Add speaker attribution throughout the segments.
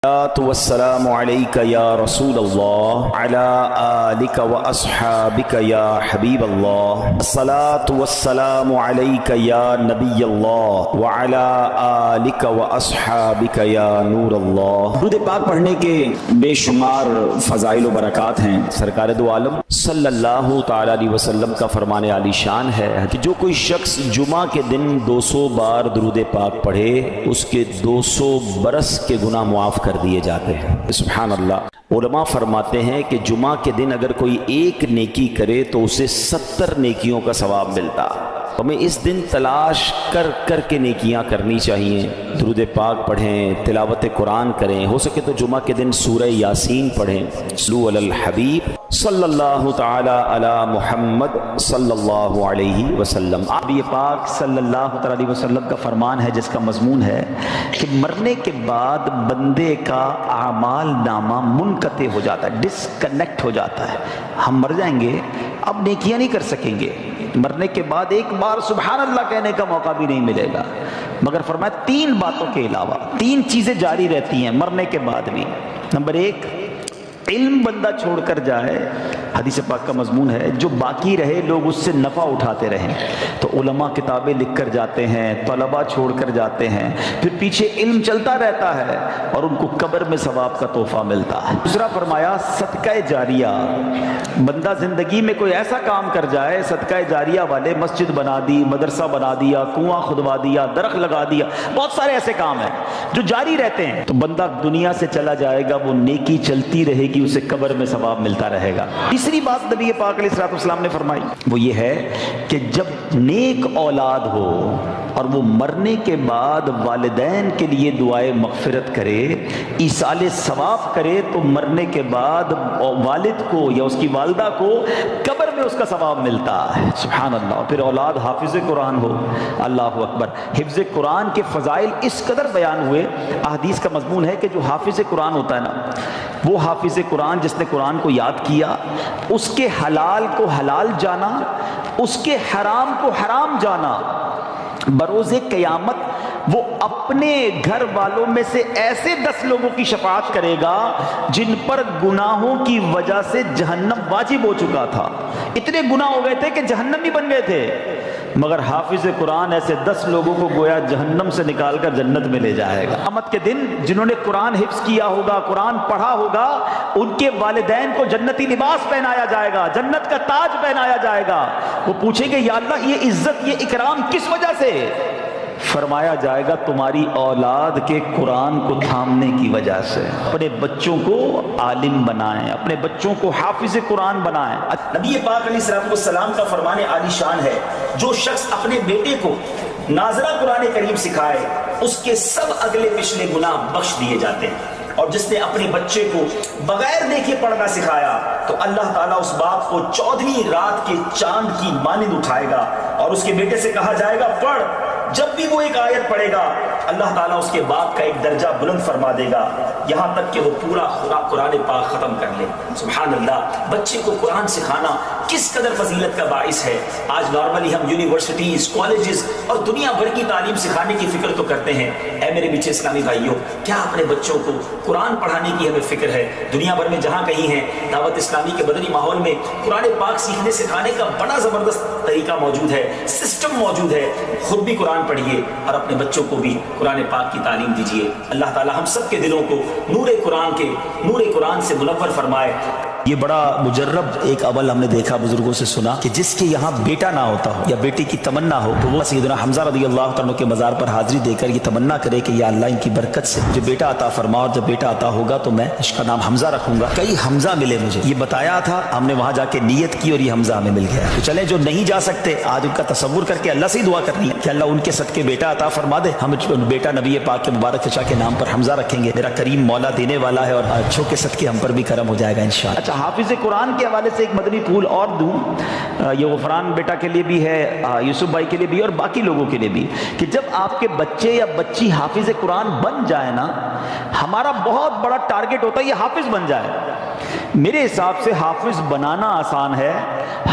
Speaker 1: والسلام عليك يا رسول الله على آلك وأصحابك يا حبيب الله الصلاة والسلام عليك يا نبي الله وعلى آلك وأصحابك يا نور الله۔
Speaker 2: درود پاک پڑھنے کے بے شمار فضائل و برکات ہیں۔
Speaker 1: سرکار دو عالم صلی اللہ تعالی علیہ وسلم کا فرمان عالی شان ہے کہ جو کوئی شخص جمعہ کے دن 200 بار درود پاک پڑھے اس کے 200 برس کے گناہ معاف کر دیے جاتے ہیں۔ سبحان اللہ۔ علماء فرماتے ہیں کہ جمعہ کے دن اگر کوئی ایک نیکی کرے تو اسے 70 نیکیوں کا ثواب ملتا۔ ہمیں اس دن تلاش کر کر کے نیکیاں کرنی چاہیے، درود پاک پڑھیں، تلاوت قرآن کریں، ہو سکے تو جمعہ کے دن سورہ یاسین پڑھیں۔ صلو علی الحبیب صلی اللہ تعالی علی محمد صلی اللہ علیہ وسلم۔
Speaker 2: نبی پاک صلی اللہ تعالی علیہ وسلم کا فرمان ہے جس کا مضمون ہے کہ مرنے کے بعد بندے کا اعمال نامہ منقطع ہو جاتا ہے، ڈسکنیکٹ ہو جاتا ہے۔ ہم مر جائیں گے، اب نیکیاں نہیں کر سکیں گے، مرنے کے بعد ایک بار سبحان اللہ کہنے کا موقع بھی نہیں ملے گا، مگر فرمایا 3 باتوں کے علاوہ 3 چیزیں جاری رہتی ہیں مرنے کے بعد بھی۔ نمبر 1، علم بندہ چھوڑ کر جائے، حدیث پاک کا مضمون ہے، جو باقی رہے لوگ اس سے نفع اٹھاتے رہیں۔ تو علماء کتابیں لکھ کر جاتے ہیں، طلباء چھوڑ کر جاتے ہیں، پھر پیچھے علم چلتا رہتا ہے اور ان کو قبر میں ثواب کا تحفہ ملتا ہے۔ دوسرا فرمایا صدقہ جاریہ، بندہ زندگی میں کوئی ایسا کام کر جائے، صدقہ جاریہ والے، مسجد بنا دی، مدرسہ بنا دیا، کنواں کھدوا دیا، درخت لگا دیا، بہت سارے ایسے کام ہیں جو جاری رہتے ہیں، تو بندہ دنیا سے چلا جائے گا، وہ نیکی چلتی رہے گی، اسے قبر میں ثواب ملتا رہے گا۔ تیسری بات نبی پاک علیہ السلام نے فرمائی وہ یہ ہے کہ جب نیک اولاد ہو اور وہ مرنے کے بعد والدین کے لیے دعائے مغفرت کرے، ایصال ثواب کرے، تو مرنے کے بعد والد کو یا اس کی والدہ کو قبر میں اس کا ثواب ملتا ہے۔ سبحان اللہ۔ اور پھر اولاد حافظ قرآن ہو، اللہ اکبر۔ حفظ قرآن کے فضائل اس قدر بیان ہوئے، احادیث کا مضمون ہے کہ جو حافظ قرآن ہوتا ہے نا، وہ حافظ قرآن جس نے قرآن کو یاد کیا، اس کے حلال کو حلال جانا، اس کے حرام کو حرام جانا، بروز قیامت وہ اپنے گھر والوں میں سے ایسے 10 لوگوں کی شفاعت کرے گا جن پر گناہوں کی وجہ سے جہنم واجب ہو چکا تھا، اتنے گناہ ہو گئے تھے کہ جہنمی بن گئے تھے، مگر حافظ قرآن ایسے 10 لوگوں کو گویا جہنم سے نکال کر جنت میں لے جائے گا۔ قیامت کے دن جنہوں نے قرآن حفظ کیا ہوگا، قرآن پڑھا ہوگا، ان کے والدین کو جنتی لباس پہنایا جائے گا، جنت کا تاج پہنایا جائے گا۔ وہ پوچھیں گے یا اللہ یہ عزت، یہ اکرام کس وجہ سے؟ فرمایا جائے گا تمہاری اولاد کے قرآن کو تھامنے کی وجہ سے۔ اپنے بچوں کو عالم بنائیں، اپنے بچوں کو حافظ قرآن بنائیں۔
Speaker 1: نبی پاک علیہ السلام کا فرمان عالی شان ہے، جو شخص اپنے بیٹے کو ناظرہ قرآن کریم سکھائے اس کے سب اگلے پچھلے گناہ بخش دیے جاتے ہیں، اور جس نے اپنے بچے کو بغیر دیکھے پڑھنا سکھایا تو اللہ تعالیٰ اس باپ کو 14ویں رات کے چاند کی مانند اٹھائے گا اور اس کے بیٹے سے کہا جائے گا پڑھ۔ جب بھی وہ ایک آیت پڑھے گا اللہ تعالیٰ اس کے باپ کا ایک درجہ بلند فرما دے گا، یہاں تک کہ وہ پورا قرآن پاک ختم کر لے۔ سبحان اللہ۔ بچے کو قرآن سکھانا کس قدر فضیلت کا باعث ہے۔ آج نارملی ہم یونیورسٹیز، کالجز اور دنیا بھر کی تعلیم سکھانے کی فکر تو کرتے ہیں، اے میرے میٹھے اسلامی بھائیوں، کیا اپنے بچوں کو قرآن پڑھانے کی ہمیں فکر ہے؟ دنیا بھر میں جہاں کہیں ہیں، دعوت اسلامی کے مدنی ماحول میں قرآن پاک سیکھنے سکھانے کا بڑا زبردست طریقہ موجود ہے، سسٹم موجود ہے۔ خود بھی قرآن پڑھیے اور اپنے بچوں کو بھی قرآن پاک کی تعلیم دیجیے۔ اللہ تعالی ہم سب کے دلوں کو نور قرآن سے منور فرمائے۔
Speaker 2: یہ بڑا مجرب ایک عمل ہم نے دیکھا، بزرگوں سے سنا کہ جس کے یہاں بیٹا نہ ہوتا ہو یا بیٹی کی تمنا ہو تو وہ سیدنا حمزہ رضی اللہ عنہ کے مزار پر حاضری دے کر یہ تمنا کرے کہ یا اللہ ان کی برکت سے مجھے بیٹا عطا فرما، اور جب بیٹا عطا ہوگا تو میں اس کا نام حمزہ رکھوں گا۔ کئی حمزہ ملے مجھے، یہ بتایا تھا، ہم نے وہاں جا کے نیت کی اور یہ حمزہ ہمیں مل گیا۔ تو چلیں جو نہیں جا سکتے آج ان کا تصور کر کے اللہ سے دعا کرنی ہے کہ اللہ ان کے صدقے بیٹا عطا فرما دے، ہم بیٹا نبی پاک کے مبارک چچا کے نام پر حمزہ رکھیں گے، میرا کریم مولا دینے والا ہے اور اچھوں کے صدقے ہم پر بھی کرم ہو جائے گا انشاءاللہ۔
Speaker 1: اچھا، حافظ قرآن کے حوالے سے ایک مدنی پھول اور دوں، یہ غفران بیٹا کے لیے بھی ہے، یوسف بھائی کے لیے بھی اور باقی لوگوں کے لیے بھی، کہ جب آپ کے بچے یا بچی حافظ قرآن بن جائے نا، ہمارا بہت بڑا ٹارگٹ ہوتا ہے یہ حافظ بن جائے۔ میرے حساب سے حافظ بنانا آسان ہے،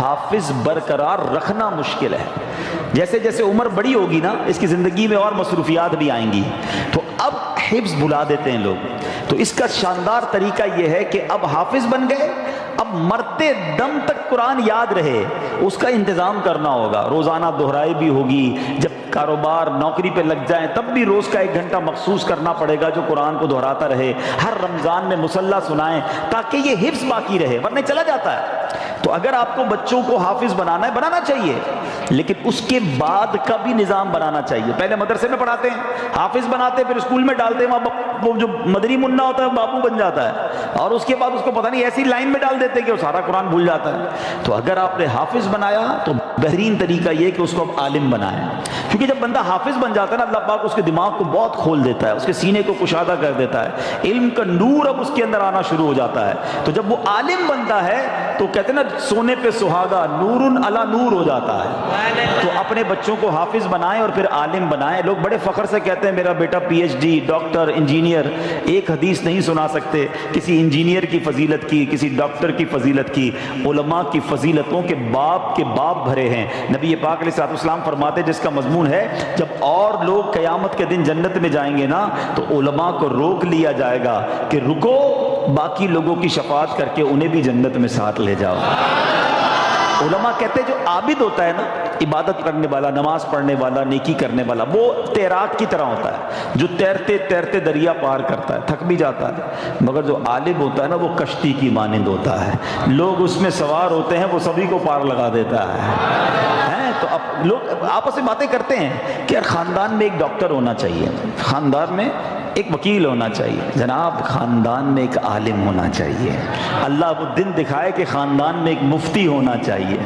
Speaker 1: حافظ برقرار رکھنا مشکل ہے۔ جیسے جیسے عمر بڑی ہوگی نا، اس کی زندگی میں اور مصروفیات بھی آئیں گی، تو اب حفظ بھلا دیتے ہیں لوگ،
Speaker 2: تو اس کا شاندار طریقہ یہ ہے کہ اب حافظ بن گئے، اب مرتے دم تک قرآن یاد رہے اس کا انتظام کرنا ہوگا، روزانہ دہرائی بھی ہوگی، جب کاروبار نوکری پہ لگ جائیں تب بھی روز کا 1 گھنٹہ مخصوص کرنا پڑے گا جو قرآن کو دہراتا رہے، ہر رمضان میں مصلی سنائیں تاکہ یہ حفظ باقی رہے، ورنہ چلا جاتا ہے۔ تو اگر آپ کو بچوں کو حافظ بنانا ہے بنانا چاہیے، لیکن اس کے بعد کا بھی نظام بنانا چاہیے۔ پہلے مدرسے میں پڑھاتے ہیں، حافظ بناتے ہیں، پھر اسکول میں ڈالتے ہیں، وہ جو مدری منا ہوتا ہے بابو بن جاتا ہے، اور اس کے بعد اس کو پتہ نہیں ایسی لائن میں ڈال دیتے ہیں کہ وہ سارا قرآن بھول جاتا ہے۔ تو اگر آپ نے حافظ بنایا تو بہترین طریقہ یہ کہ اس کو اب عالم بنائیں، کیونکہ جب بندہ حافظ بن جاتا ہے نا اللہ پاک اس کے دماغ کو بہت کھول دیتا ہے، اس کے سینے کو کشادہ کر دیتا ہے، علم کا نور اب اس کے اندر آنا شروع ہو جاتا ہے۔ تو جب وہ عالم بنتا ہے تو کہتے ہیں نا سونے پہ سہاگا، نور علی نور ہو جاتا ہے۔ تو اپنے بچوں کو حافظ بنائیں اور پھر عالم بنائیں۔ لوگ بڑے فخر سے کہتے ہیں میرا بیٹا P H D, doctor, engineer, ایک حدیث نہیں سنا سکتے کسی انجینئر کی فضیلت کی، کسی ڈاکٹر کی فضیلت کی۔ علماء کی فضیلتوں کے باپ بھرے ہیں۔ نبی پاک علیہ الصلوۃ والسلام فرماتے جس کا مضمون ہے جب اور لوگ قیامت کے دن جنت میں جائیں گے نا تو علماء کو روک لیا جائے گا کہ رکو، باقی لوگوں کی شفاعت کر کے انہیں بھی جنت میں ساتھ لے جاؤ۔ علماء کہتے ہیں جو عابد ہوتا ہے نا، عبادت کرنے والا، نماز پڑھنے والا، نیکی کرنے والا، وہ تیراک کی طرح ہوتا ہے جو تیرتے تیرتے دریا پار کرتا ہے، تھک بھی جاتا ہے، مگر جو عالم ہوتا ہے نا وہ کشتی کی مانند ہوتا ہے، لوگ اس میں سوار ہوتے ہیں وہ سبھی کو پار لگا دیتا ہے۔ تو اب لوگ آپس میں باتیں کرتے ہیں کہ یار خاندان میں ایک ڈاکٹر ہونا چاہیے، خاندان میں ایک وکیل ہونا چاہیے، جناب خاندان میں ایک عالم ہونا چاہیے، اللہ وہ دن دکھائے کہ خاندان میں ایک مفتی ہونا چاہیے،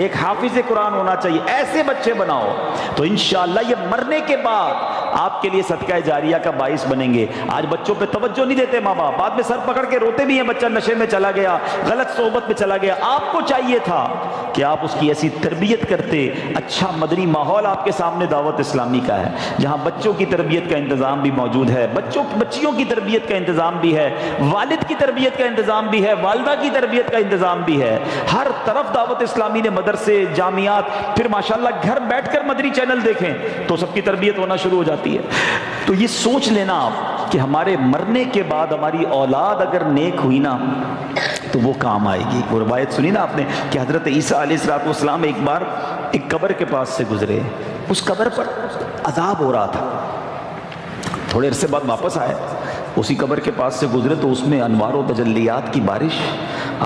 Speaker 2: ایک حافظ قرآن ہونا چاہیے، ایسے بچے بناؤ تو انشاءاللہ یہ مرنے کے بعد آپ کے لیے صدقہ جاریہ کا باعث بنیں گے۔ آج بچوں پہ توجہ نہیں دیتے ماں باپ، بعد میں سر پکڑ کے روتے بھی ہیں بچہ نشے میں چلا گیا، غلط صحبت میں چلا گیا۔ آپ کو چاہیے تھا کہ آپ اس کی ایسی تربیت کرتے، اچھا مدنی ماحول آپ کے سامنے دعوت اسلامی کا ہے جہاں بچوں کی تربیت کا انتظام بھی موجود ہے، بچیوں کی تربیت کا انتظام بھی ہے، والد کی تربیت کا انتظام بھی ہے، والدہ کی تربیت کا انتظام بھی ہے، ہر طرف دعوت اسلامی نے مدرسے، جامعات، پھر ماشاءاللہ گھر بیٹھ کر مدنی چینل دیکھیں تو سب کی تربیت ہونا شروع ہو جاتی ہے۔ تو یہ سوچ لینا آپ کہ ہمارے مرنے کے بعد ہماری اولاد اگر نیک ہوئی نا تو وہ کام آئے گی۔ وہ روایت سنی نا آپ نے کہ حضرت عیسیٰ علیہ السلام ایک بار ایک قبر کے پاس سے گزرے، اس قبر پر عذاب ہو رہا تھا، تھوڑے عرصے بعد واپس آئے، اسی قبر کے پاس سے گزرے تو اس میں انوار و تجلیات کی بارش۔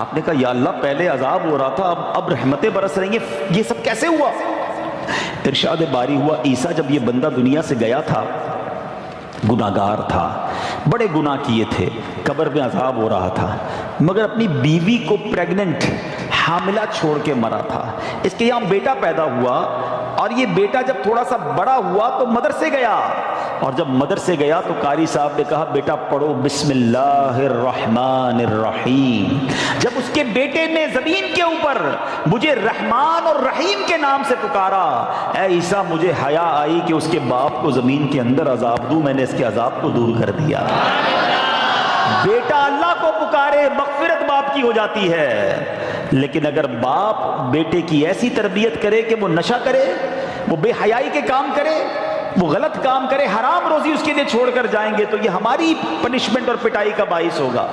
Speaker 2: آپ نے کہا یا اللہ پہلے عذاب ہو رہا تھا اب رحمتیں برس رہی ہیں، یہ سب کیسے ہوا؟ ارشاد باری ہوا عیسیٰ جب یہ بندہ دنیا سے گیا تھا گناہگار تھا، بڑے گناہ کیے تھے، قبر میں عذاب ہو رہا تھا، مگر اپنی بیوی کو پریگننٹ حاملہ چھوڑ کے مرا تھا۔ اس کے یہاں بیٹا پیدا ہوا اور یہ بیٹا جب تھوڑا سا بڑا ہوا تو مدرسے گیا، اور جب مدرسے گیا تو قاری صاحب نے کہا بیٹا پڑھو بسم اللہ الرحمن الرحیم۔ جب اس کے بیٹے نے زمین کے اوپر مجھے رحمان اور رحیم کے نام سے پکارا، اے عیسیٰ مجھے حیا آئی کہ اس کے باپ کو زمین کے اندر عذاب دوں، میں نے اس کے عذاب کو دور کر دیا۔ بیٹا اللہ کو پکارے مغفرت باپ کی ہو جاتی ہے، لیکن اگر باپ بیٹے کی ایسی تربیت کرے کہ وہ نشہ کرے، وہ بے حیائی کے کام کرے، وہ غلط کام کرے، حرام روزی اس کے لیے چھوڑ کر جائیں گے تو یہ ہماری پنشمنٹ اور پٹائی کا باعث ہوگا۔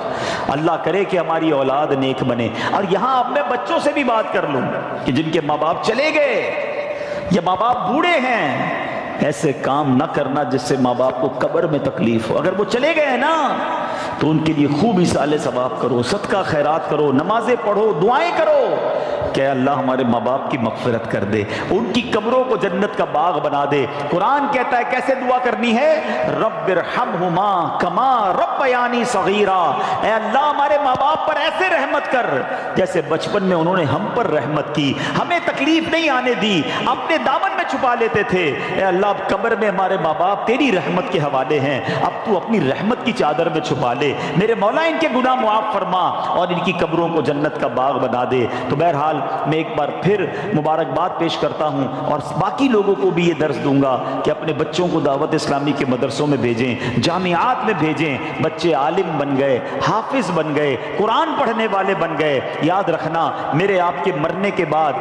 Speaker 2: اللہ کرے کہ ہماری اولاد نیک بنے۔ اور یہاں اب میں بچوں سے بھی بات کر لوں کہ جن کے ماں باپ چلے گئے یا ماں باپ بوڑھے ہیں، ایسے کام نہ کرنا جس سے ماں باپ کو قبر میں تکلیف ہو۔ اگر وہ چلے گئے ہیں نا تو ان کے لیے خوب اصالہ ثواب کرو، صدقہ خیرات کرو، نمازیں پڑھو، دعائیں کرو کہ اللہ ہمارے ماں باپ کی مغفرت کر دے، ان کی قبروں کو جنت کا باغ بنا دے۔ قرآن کہتا ہے کیسے دعا کرنی ہے، رب ارحمہما کما ربیانی صغیرا، اے اللہ ہمارے ماں باپ پر ایسے رحمت کر جیسے بچپن میں انہوں نے ہم پر رحمت کی، ہمیں تکلیف نہیں آنے دی، اپنے دامن میں چھپا لیتے تھے۔ اے اللہ اب قبر میں ہمارے ماں باپ تیری رحمت کے حوالے ہیں، اب تو اپنی رحمت کی چادر میں چھپا لے، میرے مولا ان کے گناہ معاف فرما اور ان کی قبروں کو جنت کا باغ بنا دے۔ تو بہرحال میں ایک بار پھر مبارکباد پیش کرتا ہوں اور باقی لوگوں کو بھی یہ درس دوں گا کہ اپنے بچوں کو دعوت اسلامی کے مدرسوں میں بھیجیں، جامعات میں بھیجیں، بچے عالم بن گئے، حافظ بن گئے، قرآن پڑھنے والے بن گئے۔ یاد رکھنا میرے آپ کے مرنے کے بعد